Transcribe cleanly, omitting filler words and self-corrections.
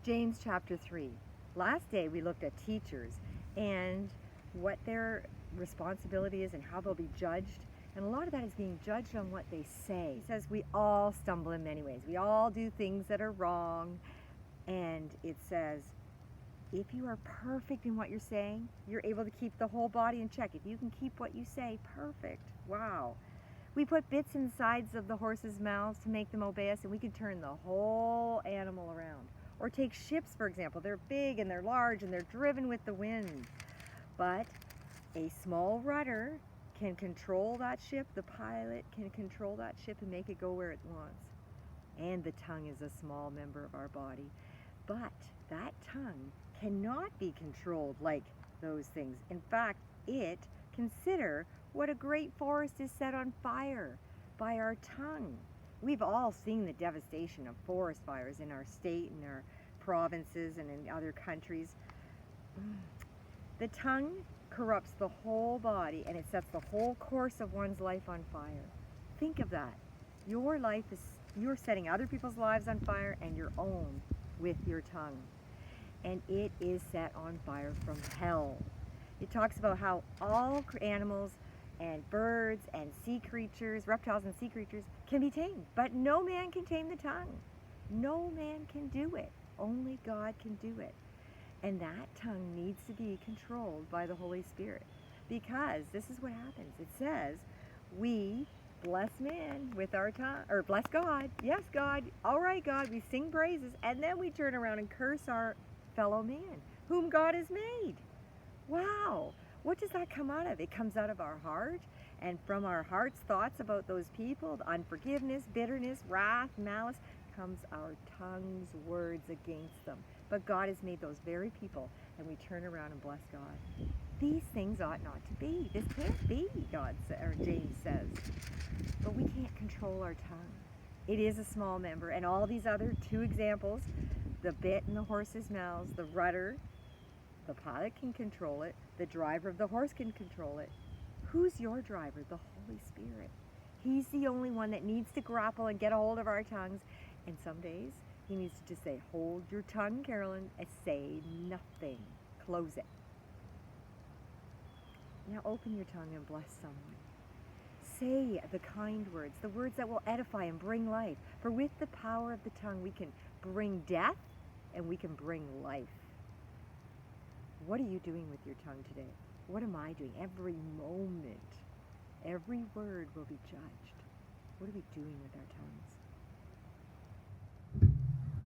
James chapter 3. Last day we looked at teachers and what their responsibility is and how they'll be judged. And a lot of that is being judged on what they say. He says we all stumble in many ways. We all do things that are wrong. And it says, if you are perfect in what you're saying, you're able to keep the whole body in check. If you can keep what you say perfect, wow. We put bits in the sides of the horses' mouths to make them obey us, and we can turn the whole animal around. Or take ships, for example. They're big and they're large and they're driven with the wind. But a small rudder can control that ship. The pilot can control that ship and make it go where it wants. And the tongue is a small member of our body. But that tongue cannot be controlled like those things. In fact, consider what a great forest is set on fire by our tongue. We've all seen the devastation of forest fires in our state, in our provinces, and in other countries. The tongue corrupts the whole body, and it sets the whole course of one's life on fire. Think of that. You're setting other people's lives on fire and your own with your tongue. And it is set on fire from hell. It talks about how all animals and birds and sea creatures, reptiles and sea creatures, can be tamed. But no man can tame the tongue. No man can do it. Only God can do it. And that tongue needs to be controlled by the Holy Spirit. Because this is what happens. It says, we bless man with our tongue, or bless God. Yes, God. All right, God. We sing praises. And then we turn around and curse our fellow man, whom God has made. Wow. What does that come out of? It comes out of our heart, and from our heart's thoughts about those people, the unforgiveness, bitterness, wrath, malice, comes our tongue's words against them. But God has made those very people, and we turn around and bless God. These things ought not to be. This can't be, James says. But we can't control our tongue. It is a small member, and all these other two examples, the bit in the horse's mouths, the rudder, the pilot can control it. The driver of the horse can control it. Who's your driver? The Holy Spirit. He's the only one that needs to grapple and get a hold of our tongues. And some days, he needs to just say, hold your tongue, Carolyn, and say nothing. Close it. Now open your tongue and bless someone. Say the kind words, the words that will edify and bring life. For with the power of the tongue, we can bring death and we can bring life. What are you doing with your tongue today? What am I doing? Every moment, every word will be judged. What are we doing with our tongues?